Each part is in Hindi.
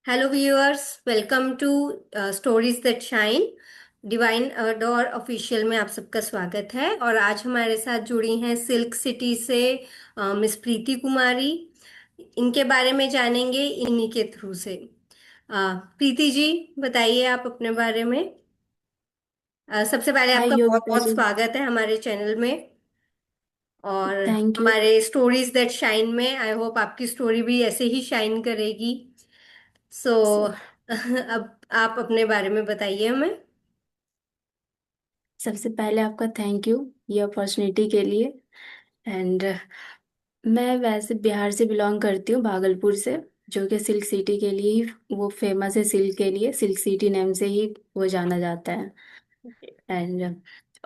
Hello viewers, welcome to stories that shine. Divine door official में आप सबका स्वागत है। और आज हमारे साथ जुड़ी हैं सिल्क सिटी से मिस प्रीति कुमारी। इनके बारे में जानेंगे इन्हीं के थ्रू से। प्रीति जी, बताइए आप अपने बारे में। सबसे पहले हाय आपका बहुत योगिता बहुत जी। स्वागत है हमारे चैनल में और थैंक यू। हमारे स्टोरीज दैट शाइन में। आई होप आपकी स्टोरी भी ऐसे ही शाइन करेगी। सो अब आप अपने बारे में बताइए हमें। सबसे पहले आपका थैंक यू ये अपॉर्चुनिटी के लिए। एंड मैं वैसे बिहार से बिलोंग करती हूँ, भागलपुर से, जो कि सिल्क सिटी के लिए ही वो फेमस है। सिल्क के लिए सिल्क सिटी नेम से ही वो जाना जाता है। एंड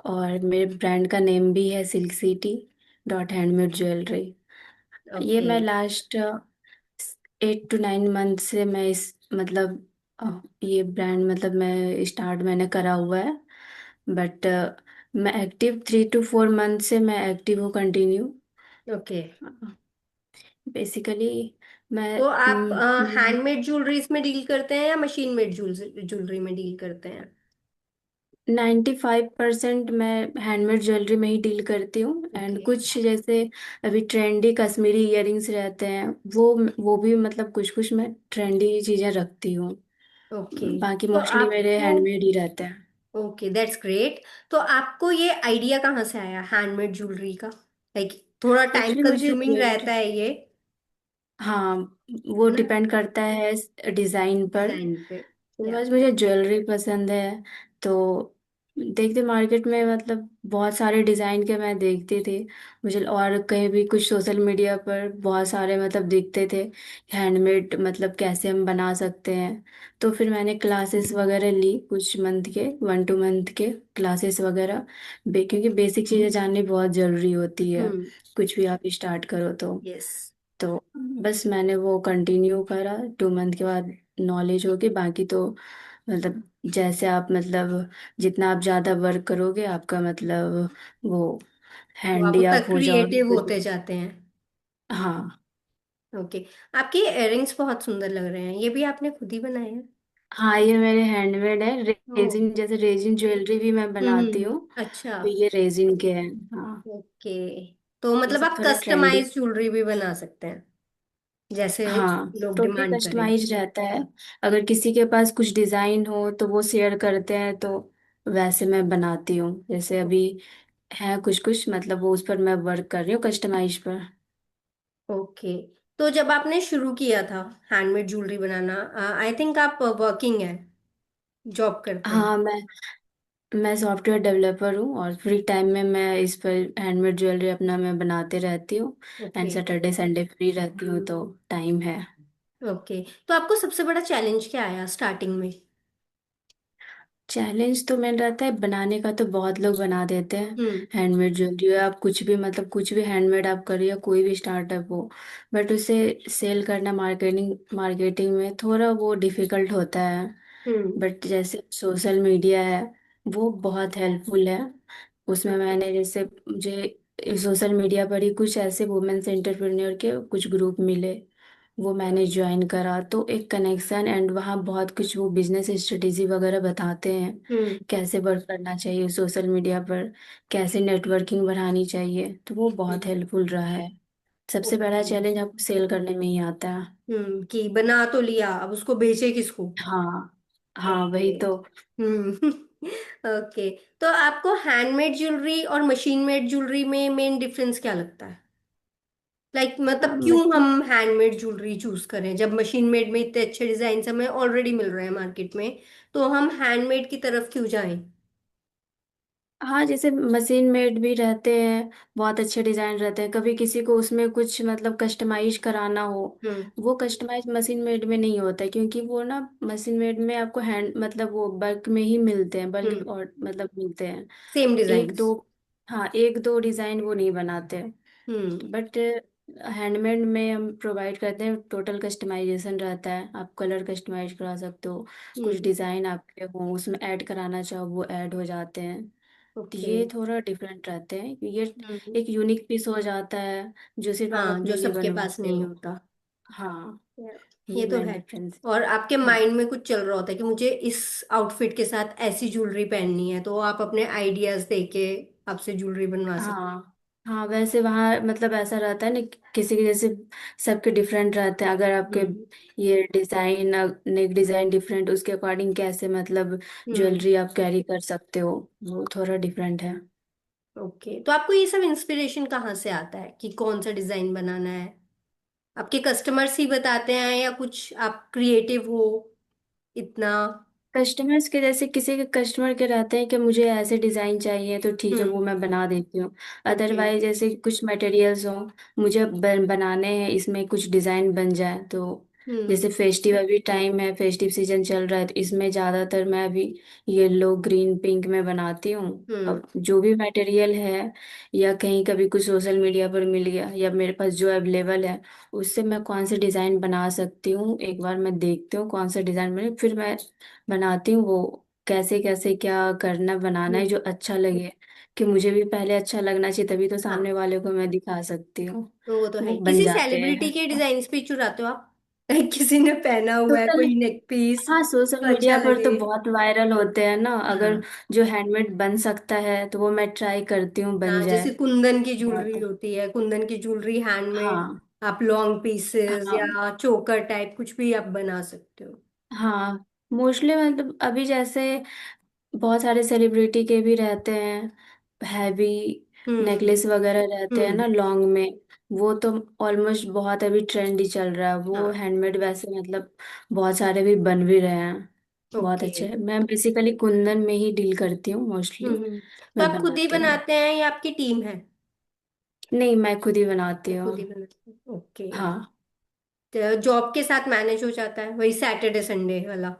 और मेरे ब्रांड का नेम भी है silk city dot handmade jewellery. ये ओके। मैं लास्ट 8 to 9 मंथ से मैं इस मतलब ये ब्रांड मैं स्टार्ट मैंने करा हुआ है। बट मैं एक्टिव 3 to 4 मंथ से मैं एक्टिव हूँ कंटिन्यू। ओके, बेसिकली मैं तो आप हैंडमेड ज्वेलरीज में डील करते हैं या मशीन मेड ज्वेलरी में डील करते हैं? 95% मैं हैंडमेड ज्वेलरी में ही डील करती हूँ। And okay. कुछ जैसे अभी ट्रेंडी कश्मीरी इयररिंग्स रहते हैं, वो भी कुछ कुछ मैं ट्रेंडी चीज़ें रखती हूँ। ओके, बाकी तो मोस्टली मेरे आपको हैंडमेड ही रहते हैं। Okay, that's great. तो आपको ये आइडिया कहाँ से आया हैंडमेड ज्वेलरी का? लाइक थोड़ा टाइम एक्चुअली मुझे कंज्यूमिंग रहता है ये हाँ, वो है ना, डिपेंड करता है डिजाइन पर। डिजाइन पे। तो या बस मुझे ज्वेलरी पसंद है। तो देखते मार्केट में बहुत सारे डिजाइन के मैं देखती थी। मुझे और कहीं भी कुछ सोशल मीडिया पर बहुत सारे दिखते थे हैंडमेड, कैसे हम बना सकते हैं। तो फिर मैंने क्लासेस वगैरह ली, कुछ मंथ के 1 2 मंथ के क्लासेस वगैरह। क्योंकि बेसिक चीज़ें जाननी बहुत ज़रूरी होती है, हम्म। कुछ भी आप स्टार्ट करो तो। यस। तो बस मैंने वो कंटिन्यू करा, 2 मंथ के बाद नॉलेज होगी। बाकी तो मतलब जैसे आप जितना आप ज़्यादा वर्क करोगे आपका वो वो आप हैंडी उतना आप हो जाओगे क्रिएटिव कुछ। होते जाते हैं। हाँ। ओके। आपके इयररिंग्स बहुत सुंदर लग रहे हैं, ये भी आपने खुद ही बनाए हैं? हाँ, ये मेरे हैंडमेड है। ओ। रेजिन, जैसे रेजिन ज्वेलरी भी मैं बनाती हूँ, अच्छा। तो ये रेजिन के हैं। हाँ, ओके, तो ये मतलब सब आप थोड़ा ट्रेंडी। कस्टमाइज ज्वेलरी भी बना सकते हैं जैसे हाँ, लोग टोटली डिमांड करें। कस्टमाइज रहता है। अगर किसी के पास कुछ डिजाइन हो तो वो शेयर करते हैं, तो वैसे मैं बनाती हूँ। जैसे अभी है कुछ कुछ वो उस पर मैं वर्क कर रही हूँ, कस्टमाइज पर। ओके, तो जब आपने शुरू किया था handmade jewellery banana, I think आप वर्किंग है, जॉब करते हैं? हाँ, मैं सॉफ्टवेयर डेवलपर हूँ, और फ्री टाइम में मैं इस पर हैंडमेड ज्वेलरी अपना मैं बनाते रहती हूँ। And okay. Saturday Sunday free रहती हूँ, तो टाइम है। ओके, तो आपको सबसे बड़ा चैलेंज क्या आया स्टार्टिंग में? चैलेंज तो मेन रहता है बनाने का, तो बहुत लोग बना देते हैं हम्म। Handmade jewellery. आप कुछ भी कुछ भी हैंडमेड आप करिए, कोई भी स्टार्टअप हो, बट उसे सेल करना मार्केटिंग मार्केटिंग में थोड़ा वो डिफिकल्ट होता है। हम्म। बट जैसे सोशल मीडिया है, वो बहुत हेल्पफुल है। उसमें ओके। मैंने जैसे मुझे सोशल मीडिया पर ही कुछ ऐसे वुमेन्स एंटरप्रेन्योर के कुछ ग्रुप मिले, वो मैंने ज्वाइन करा, तो एक कनेक्शन। एंड वहाँ बहुत कुछ वो बिजनेस स्ट्रेटेजी वगैरह बताते हैं, हम्म। कैसे वर्क करना चाहिए सोशल मीडिया पर, कैसे नेटवर्किंग बढ़ानी चाहिए, तो वो बहुत हेल्पफुल रहा है। सबसे बड़ा ओके। चैलेंज आपको सेल करने में ही आता है। कि बना तो लिया, अब उसको बेचे किसको? हाँ, हाँ ओके। वही तो। हम्म। ओके, तो आपको हैंडमेड ज्वेलरी और मशीन मेड ज्वेलरी में मेन डिफरेंस क्या लगता है? लाइक मतलब क्यों मशीन हम हैंडमेड ज्वेलरी चूज करें जब मशीन मेड में इतने अच्छे डिजाइन हमें ऑलरेडी मिल रहे हैं मार्केट में? तो हम हैंडमेड की तरफ क्यों जाएं? हाँ, जैसे मशीन मेड भी रहते हैं, बहुत अच्छे डिजाइन रहते हैं। कभी किसी को उसमें कुछ कस्टमाइज कराना हो, हम्म। वो कस्टमाइज मशीन मेड में नहीं होता है, क्योंकि वो ना मशीन मेड में आपको हैंड वो बल्क में ही मिलते हैं, बल्क हम्म। और मिलते हैं सेम एक डिजाइन्स। दो। हाँ, एक दो डिजाइन वो नहीं बनाते। हम्म। बट हैंडमेड में हम प्रोवाइड करते हैं, टोटल कस्टमाइजेशन रहता है। आप कलर कस्टमाइज करा सकते हो, कुछ हम्म। डिजाइन आपके हो उसमें ऐड कराना चाहो वो ऐड हो जाते हैं। तो ओके। ये थोड़ा डिफरेंट रहते हैं, ये हम्म। एक यूनिक पीस हो जाता है जो सिर्फ आप हाँ, जो अपने लिए सबके पास बनवाते नहीं हो। होता। हाँ, ये ये तो मेन है। डिफरेंस और आपके है। माइंड में कुछ चल रहा होता है कि मुझे इस आउटफिट के साथ ऐसी ज्वेलरी पहननी है, तो आप अपने आइडियाज देके आपसे ज्वेलरी बनवा सकते हाँ हाँ, वैसे वहाँ मतलब ऐसा रहता है ना, किसी के जैसे सबके डिफरेंट रहते हैं। अगर हैं। आपके ये डिजाइन, नेक डिजाइन डिफरेंट, उसके अकॉर्डिंग कैसे मतलब हम्म। ज्वेलरी आप कैरी कर सकते हो, वो थोड़ा डिफरेंट है। ओके, तो आपको ये सब इंस्पिरेशन कहाँ से आता है कि कौन सा डिजाइन बनाना है? आपके कस्टमर्स ही बताते हैं या कुछ आप क्रिएटिव हो इतना? कस्टमर्स के जैसे किसी के कस्टमर के रहते हैं कि मुझे ऐसे डिजाइन चाहिए, तो ठीक है हम्म। वो मैं बना देती हूँ। ओके। अदरवाइज जैसे कुछ मटेरियल्स हो, मुझे बनाने हैं, इसमें कुछ डिजाइन बन जाए तो। हम्म। जैसे फेस्टिव अभी टाइम है, फेस्टिव सीजन चल रहा है, तो इसमें ज्यादातर मैं अभी येलो ग्रीन पिंक में बनाती हूँ। हम्म। अब जो भी मटेरियल है, या कहीं कभी कुछ सोशल मीडिया पर मिल गया, या मेरे पास जो अवेलेबल है, उससे मैं कौन से डिजाइन बना सकती हूँ, एक बार मैं देखती हूँ कौन सा डिजाइन बने, फिर मैं बनाती हूँ वो। कैसे कैसे क्या करना, बनाना है हम्म। जो अच्छा लगे, कि मुझे भी पहले अच्छा लगना चाहिए, तभी तो सामने हाँ, वाले को मैं दिखा सकती हूँ। तो वो तो है वो ही। बन किसी जाते सेलिब्रिटी हैं। के डिजाइन भी चुराते हो आप? किसी ने पहना हुआ है सोशल कोई नेक पीस हाँ, सोशल तो अच्छा मीडिया पर तो लगे। बहुत वायरल होते हैं ना। अगर हाँ। जो हैंडमेड बन सकता है तो वो मैं ट्राई करती हूँ बन हाँ, जाए। जैसे कुंदन की बहुत। ज्वेलरी होती है, कुंदन की ज्वेलरी हैंडमेड। हाँ आप लॉन्ग पीसेस हाँ या चोकर टाइप कुछ भी आप बना सकते हो। हाँ, मोस्टली मतलब अभी जैसे बहुत सारे सेलिब्रिटी के भी रहते हैं, हैवी हम्म। नेकलेस वगैरह रहते हैं हम्म। ना लॉन्ग में। वो तो ऑलमोस्ट बहुत अभी ट्रेंडी चल रहा है, वो हाँ। हैंडमेड वैसे मतलब बहुत सारे भी बन भी रहे हैं। बहुत ओके। अच्छे है। मैं बेसिकली कुंदन में ही डील करती हूँ मोस्टली। तो मैं आप खुद ही बनाती हूँ। बनाते हैं या आपकी टीम है? नहीं, मैं खुद ही बनाती हूँ। खुद ही बनाते हैं, ओके। हाँ तो जॉब के साथ मैनेज हो जाता है वही सैटरडे संडे वाला?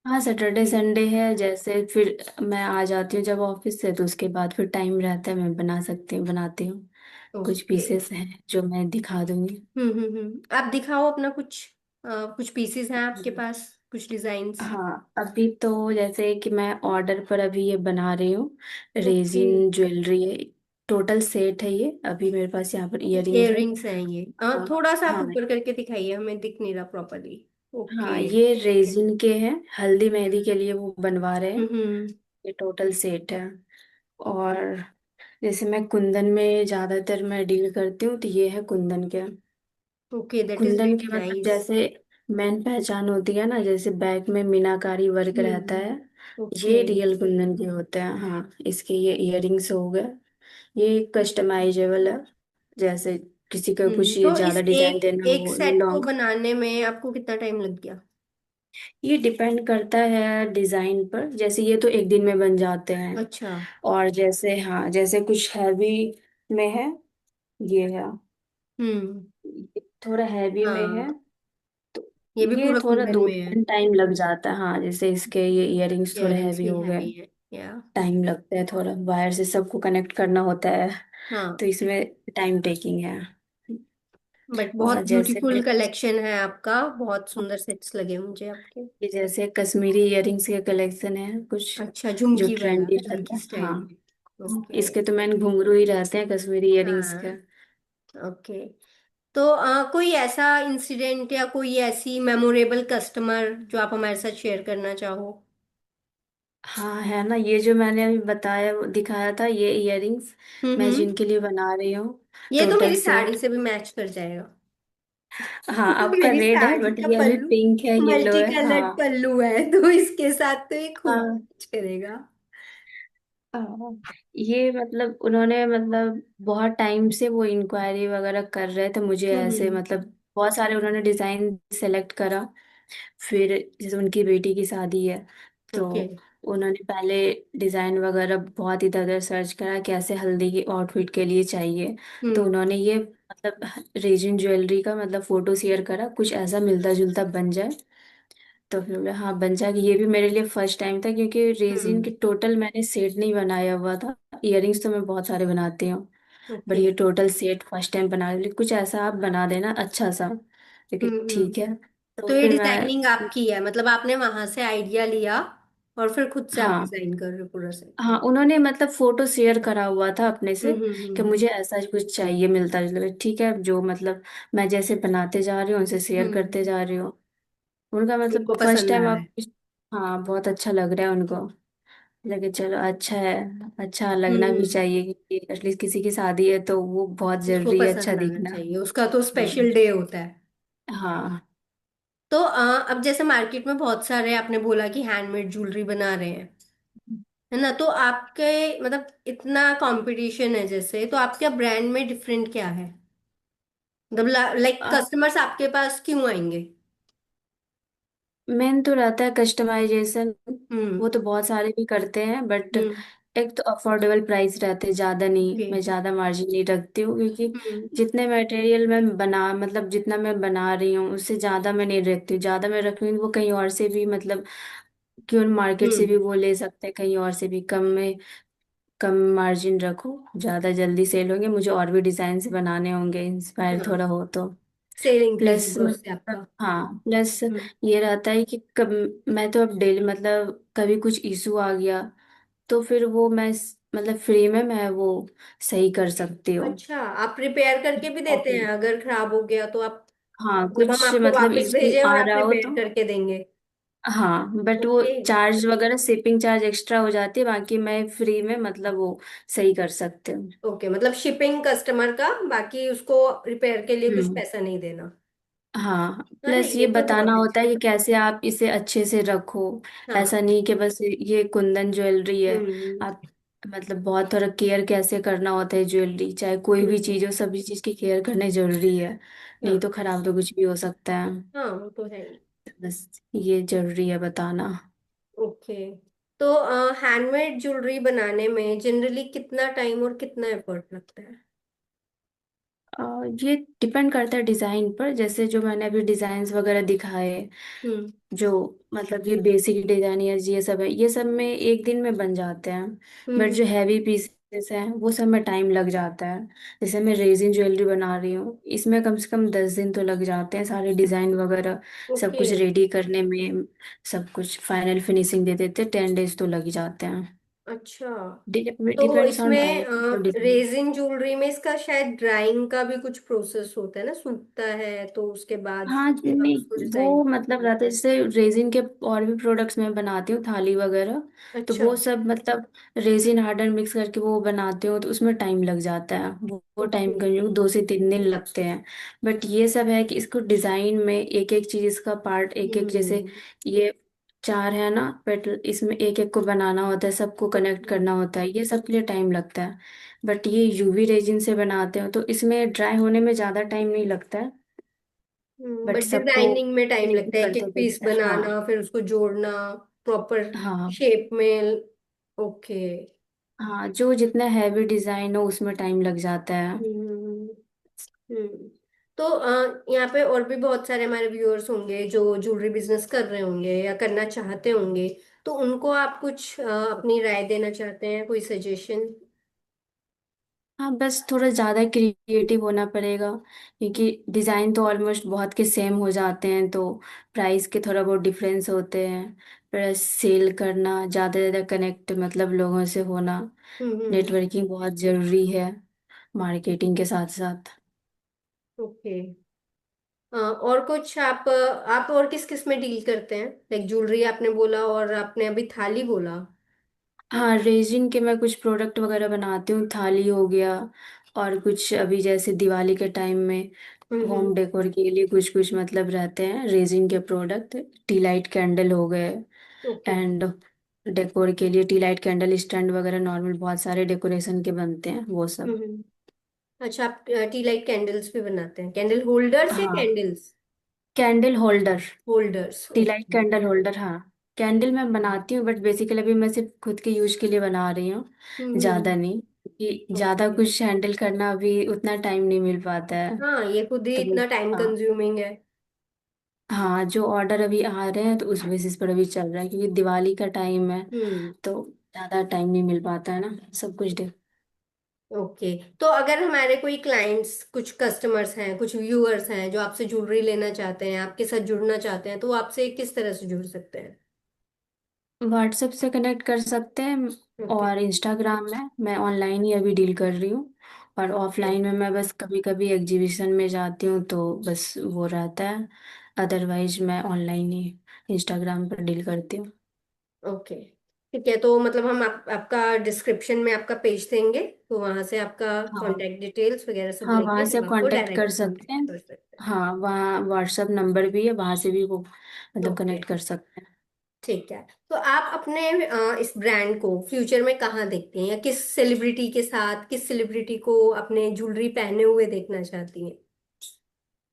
हाँ, सैटरडे संडे है जैसे, फिर मैं आ जाती हूँ जब ऑफिस से, तो उसके बाद फिर टाइम रहता है, मैं बना सकती हूँ, बनाती हूँ। कुछ ओके। पीसेस हैं जो मैं दिखा दूंगी। आप दिखाओ अपना कुछ। कुछ पीसेस हैं आपके पास, कुछ डिजाइन्स? हाँ, अभी तो जैसे कि मैं ऑर्डर पर अभी ये बना रही हूँ, ओके। रेजिन ज्वेलरी है। टोटल सेट है ये, अभी मेरे पास यहाँ पर इयररिंग्स है। इयररिंग्स हैं ये? हाँ थोड़ा सा आप हाँ ऊपर करके दिखाइए, हमें दिख नहीं रहा प्रॉपरली। ओके। हाँ, ये रेजिन के हैं, हल्दी मेहंदी के लिए वो बनवा रहे हैं। हम्म। ये टोटल सेट है। और जैसे मैं कुंदन में ज्यादातर मैं डील करती हूँ, तो ये है कुंदन के। Okay, that is Kundan really की मतलब नाइस। जैसे मेन पहचान होती है ना, जैसे बैक में मीनाकारी वर्क रहता है, ओके। ये रियल कुंदन के होते हैं। हाँ, इसके ये इयररिंग्स हो गए, ये कस्टमाइजेबल है। जैसे किसी को कुछ ये तो इस ज्यादा डिजाइन एक देना एक हो, सेट को लॉन्ग। बनाने में आपको कितना टाइम लग गया? ये डिपेंड करता है डिजाइन पर, जैसे ये तो एक दिन में बन जाते हैं। अच्छा। और जैसे हाँ, जैसे कुछ हैवी में है, ये है, हम्म। ये थोड़ा हैवी में है, हाँ, तो ये भी ये पूरा थोड़ा कुंदन दो में है। दिन टाइम लग जाता है। हाँ, जैसे इसके ये इयररिंग्स थोड़े इयररिंग्स हैवी भी हो गए, हैवी है या? टाइम लगता है थोड़ा, वायर से सबको कनेक्ट करना होता है, तो हाँ। इसमें टाइम टेकिंग है। बट और बहुत जैसे ब्यूटीफुल मेरे कलेक्शन है आपका, बहुत सुंदर सेट्स लगे मुझे आपके। ये जैसे कश्मीरी इयररिंग्स के कलेक्शन है कुछ, अच्छा, जो झुमकी वाला, ट्रेंडी रहता झुमकी है। स्टाइल हाँ, में? ओके। इसके तो मैंने घुंघरू ही रहते हैं कश्मीरी इयररिंग्स के। हाँ। ओके। तो कोई ऐसा इंसिडेंट या कोई ऐसी मेमोरेबल कस्टमर जो आप हमारे साथ शेयर करना चाहो? हाँ है ना, ये जो मैंने अभी बताया वो दिखाया था, ये इयररिंग्स मैं हम्म। जिनके लिए बना रही हूँ, ये तो टोटल मेरी साड़ी सेट। से भी मैच कर जाएगा। हाँ, आपका मेरी रेड है, साड़ी बट का ये अभी पल्लू पिंक है, येलो मल्टी है। कलर्ड हाँ पल्लू है, तो इसके साथ तो ये खूब हाँ मैच करेगा। हाँ, ये मतलब उन्होंने मतलब बहुत टाइम से वो इंक्वायरी वगैरह कर रहे थे मुझे, ऐसे हम्म। मतलब बहुत सारे उन्होंने डिजाइन सेलेक्ट करा। फिर जैसे उनकी बेटी की शादी है, तो ओके। उन्होंने पहले डिजाइन वगैरह बहुत इधर उधर सर्च करा, कैसे हल्दी की आउटफिट के लिए चाहिए। तो हम्म। उन्होंने ये मतलब रेजिन ज्वेलरी का मतलब फोटो शेयर करा, कुछ ऐसा मिलता जुलता बन जाए। तो फिर बोले हाँ बन जाएगी। ये भी मेरे लिए फर्स्ट टाइम था, क्योंकि रेजिन हम्म। के टोटल मैंने सेट नहीं बनाया हुआ था। इयररिंग्स तो मैं बहुत सारे बनाती हूँ, बट ओके। ये टोटल सेट फर्स्ट टाइम बना रही हूँ। कुछ ऐसा आप बना देना अच्छा सा, क्योंकि हम्म। ठीक है। तो तो ये फिर डिजाइनिंग मैं आपकी है, मतलब आपने वहां से आइडिया लिया और फिर खुद से आप हाँ डिजाइन कर रहे हो पूरा सेट? हाँ, उन्होंने मतलब फोटो शेयर करा हुआ था अपने से कि हम्म। मुझे ऐसा कुछ चाहिए मिलता जुलता। ठीक है, जो मतलब मैं जैसे बनाते जा रही हूँ उनसे शेयर करते हम्म। जा रही हूँ। उनका मतलब उनको फर्स्ट पसंद आ टाइम रहा आप। है। हाँ, बहुत अच्छा लग रहा है उनको। लेकिन चलो अच्छा है। अच्छा लगना भी हम्म। चाहिए क्योंकि एटलीस्ट किसी की शादी है तो वो बहुत उसको जरूरी है अच्छा पसंद आना दिखना। चाहिए, उसका तो हम्म। स्पेशल डे होता है। हाँ। तो अब जैसे मार्केट में बहुत सारे, आपने बोला कि हैंडमेड ज्वेलरी बना रहे हैं, है ना? तो आपके मतलब इतना कंपटीशन है जैसे, तो आपके ब्रांड में डिफरेंट क्या है? मतलब लाइक कस्टमर्स आपके पास क्यों आएंगे? मेन तो रहता है कस्टमाइजेशन। हम्म। वो तो बहुत सारे भी करते हैं बट हम्म। एक तो अफोर्डेबल प्राइस रहते हैं, ज़्यादा नहीं, ओके। मैं ज़्यादा मार्जिन नहीं रखती हूँ क्योंकि हम्म। जितने मटेरियल मैं बना मतलब जितना मैं बना रही हूँ उससे ज़्यादा मैं नहीं रखती हूँ। ज़्यादा मैं रखूँगी वो कहीं और से भी मतलब क्यों मार्केट से भी हम्म। वो ले सकते हैं, कहीं और से भी कम में कम मार्जिन रखो, ज़्यादा जल्दी सेल होंगे। मुझे और भी डिज़ाइन से बनाने होंगे, इंस्पायर हाँ, थोड़ा हो तो। सेल इंक्रीज प्लस होगा उससे मतलब आपका। हाँ, प्लस हम्म। ये रहता है कि कब मैं तो अब डेली मतलब कभी कुछ इशू आ गया तो फिर वो मैं मतलब फ्री में मैं वो सही कर सकती हूँ। अच्छा, आप रिपेयर करके भी देते हैं? ओके। अगर खराब हो गया तो आप, हाँ, मतलब हम कुछ आपको मतलब वापस इशू भेजें और आ आप रहा हो रिपेयर तो। करके देंगे? हाँ, बट वो ओके। चार्ज वगैरह शिपिंग चार्ज एक्स्ट्रा हो जाती है, बाकी मैं फ्री में मतलब वो सही कर सकती हूँ। ओके, मतलब शिपिंग कस्टमर का, बाकी उसको रिपेयर के लिए कुछ हम्म। पैसा नहीं देना। हाँ, अरे, प्लस ये ये तो बताना बहुत होता अच्छा है है। कि कैसे आप इसे अच्छे से रखो। हाँ। ऐसा नहीं कि बस ये कुंदन ज्वेलरी है। हम्म। आप मतलब बहुत थोड़ा केयर कैसे करना होता है ज्वेलरी, चाहे कोई भी हम्म। चीज़ हो, सभी चीज़ की केयर करना जरूरी है। नहीं हाँ। तो खराब तो कुछ भी हो सकता है। हाँ, वो तो है ही। बस ये जरूरी है बताना। ओके। तो हैंडमेड ज्वेलरी बनाने में जनरली कितना टाइम और कितना एफर्ट लगता है? ये डिपेंड करता है डिज़ाइन पर, जैसे जो मैंने अभी डिज़ाइंस वगैरह दिखाए, हम्म। जो मतलब ये बेसिक डिजाइन ये सब है, ये सब में एक दिन में बन जाते हैं। बट हम्म। जो हैवी पीसेस हैं वो सब में टाइम लग जाता है। जैसे मैं रेजिन ज्वेलरी बना रही हूँ, इसमें कम से कम 10 दिन तो लग जाते हैं, सारे डिजाइन वगैरह सब ओके। कुछ रेडी करने में। सब कुछ फाइनल फिनिशिंग दे देते 10 डेज तो लग ही जाते हैं। अच्छा, तो डिपेंड्स ऑन इसमें टाइप और डिजाइन। रेजिन ज्वेलरी में इसका शायद ड्राइंग का भी कुछ प्रोसेस होता है ना, सूखता है तो उसके बाद हाँ आप नहीं, उसको डिजाइन। वो मतलब रहता है जैसे रेजिन के और भी प्रोडक्ट्स मैं बनाती हूँ, थाली वगैरह। तो अच्छा। वो सब मतलब रेजिन हार्डन मिक्स करके वो बनाती हूँ तो उसमें टाइम लग जाता है, वो ओके। टाइम कंज्यूम 2 से 3 दिन लगते हैं। बट ये सब है कि इसको डिजाइन में एक एक चीज इसका पार्ट एक एक, जैसे हम्म। ये चार है ना पेटल, इसमें एक एक को बनाना होता है, सबको कनेक्ट ओके। करना होता है, ये सब के लिए टाइम लगता है। बट ये यूवी रेजिन से बनाते हो तो इसमें ड्राई होने में ज्यादा टाइम नहीं लगता है। बट बट सबको डिजाइनिंग में टाइम लगता फिनिशिंग है, एक करते एक पीस करते बनाना, हाँ। फिर उसको जोड़ना प्रॉपर हाँ। शेप में। ओके। हाँ, जो जितना हैवी डिजाइन हो उसमें टाइम लग जाता है। हम्म। हम्म। तो यहाँ पे और भी बहुत सारे हमारे व्यूअर्स होंगे जो ज्वेलरी बिजनेस कर रहे होंगे या करना चाहते होंगे, तो उनको आप कुछ अपनी राय देना चाहते हैं, कोई सजेशन? हाँ, बस थोड़ा ज़्यादा क्रिएटिव होना पड़ेगा क्योंकि डिज़ाइन तो ऑलमोस्ट बहुत के सेम हो जाते हैं, तो प्राइस के थोड़ा बहुत डिफरेंस होते हैं। प्लस सेल करना, ज़्यादा से ज़्यादा कनेक्ट मतलब लोगों से होना, हम्म। नेटवर्किंग बहुत ज़रूरी है मार्केटिंग के साथ साथ। ओके। और कुछ आप और किस किस में डील करते हैं? लाइक ज्वेलरी आपने बोला, और आपने अभी थाली बोला। हाँ, रेजिन के मैं कुछ प्रोडक्ट वगैरह बनाती हूँ, थाली हो गया। और कुछ अभी जैसे दिवाली के टाइम में होम हम्म। डेकोर के लिए कुछ कुछ मतलब रहते हैं रेजिन के प्रोडक्ट। टी लाइट कैंडल हो गए। ओके। एंड डेकोर के लिए टी लाइट कैंडल स्टैंड वगैरह नॉर्मल बहुत सारे डेकोरेशन के बनते हैं वो सब। हम्म। अच्छा, आप टी लाइट कैंडल्स भी बनाते हैं? कैंडल होल्डर्स या हाँ, candles? Candle holder. Holders, T light okay. Candle holder, हाँ। कैंडल मैं बनाती हूँ बट बेसिकली अभी मैं सिर्फ खुद के यूज के लिए बना रही हूँ, ज़्यादा हम्म। नहीं क्योंकि ज़्यादा ओके। कुछ हैंडल करना अभी उतना टाइम नहीं मिल पाता है। हाँ, ये खुद ही तो इतना टाइम हाँ। कंज्यूमिंग है। हाँ, जो ऑर्डर अभी आ रहे हैं तो उस बेसिस पर अभी चल रहा है क्योंकि दिवाली का टाइम है हम्म। तो ज़्यादा टाइम नहीं मिल पाता है ना सब कुछ दे। ओके। तो अगर हमारे कोई क्लाइंट्स, कुछ कस्टमर्स हैं, कुछ व्यूअर्स हैं जो आपसे ज्वेलरी लेना चाहते हैं, आपके साथ जुड़ना चाहते हैं, तो वो आपसे किस तरह से जुड़ सकते हैं? व्हाट्सएप से कनेक्ट कर सकते हैं। ओके। और इंस्टाग्राम में मैं ऑनलाइन ही अभी डील कर रही हूँ। और ऑफलाइन में मैं बस कभी कभी एग्जीबिशन में जाती हूँ तो बस वो रहता है। अदरवाइज मैं ऑनलाइन ही इंस्टाग्राम पर डील करती हूँ। ओके, ठीक है। तो मतलब हम आपका डिस्क्रिप्शन में आपका पेज देंगे, तो वहां से आपका हाँ। कांटेक्ट डिटेल्स वगैरह सब हाँ, लेके वहाँ से हम आप आपको कांटेक्ट कर डायरेक्ट सकते कांटेक्ट हैं। कर सकते हैं। हाँ, वहाँ व्हाट्सएप नंबर भी है, वहाँ से भी वो मतलब ओके, कनेक्ट कर सकते हैं। ठीक है। तो आप अपने इस ब्रांड को फ्यूचर में कहाँ देखते हैं, या किस सेलिब्रिटी के साथ, किस सेलिब्रिटी को अपने ज्वेलरी पहने हुए देखना चाहती हैं?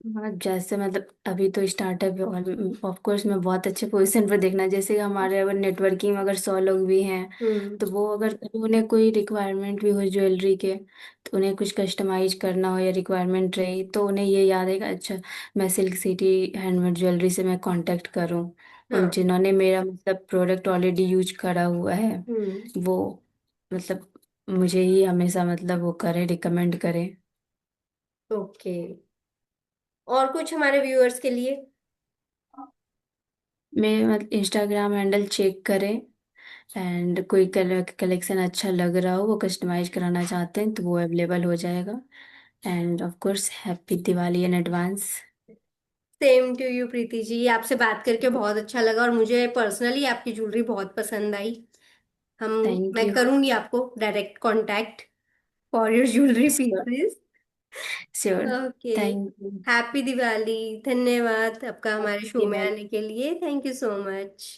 हाँ, जैसे मतलब अभी तो स्टार्टअप है और ऑफ कोर्स मैं बहुत अच्छे पोजीशन पर देखना, जैसे कि हमारे अगर नेटवर्किंग में अगर 100 लोग भी हैं हम्म। तो वो अगर कभी उन्हें कोई रिक्वायरमेंट भी हो ज्वेलरी के, तो उन्हें कुछ कस्टमाइज करना हो या रिक्वायरमेंट रही तो उन्हें ये याद है कि अच्छा, मैं सिल्क सिटी हैंडमेड ज्वेलरी से मैं कांटेक्ट करूँ। उन हाँ। जिन्होंने मेरा मतलब प्रोडक्ट ऑलरेडी यूज करा हुआ है, हम्म। वो मतलब मुझे ही हमेशा मतलब वो करे, रिकमेंड करे। ओके। और कुछ हमारे व्यूअर्स के लिए? मैं मतलब इंस्टाग्राम हैंडल चेक करें, एंड कोई कलेक्शन अच्छा लग रहा हो, वो कस्टमाइज कराना चाहते हैं तो वो अवेलेबल हो जाएगा। And of course happy Diwali in advance. Same to you Preeti ji, आपसे बात करके बहुत अच्छा लगा, और मुझे पर्सनली आपकी ज्वेलरी बहुत पसंद आई। हम थैंक मैं यू। करूंगी आपको direct contact for your jewellery sure. Pieces. Sure. Okay. Thank you. Happy Diwali. धन्यवाद आपका हमारे शो हैप्पी में दिवाली। आने के लिए। Thank you so much.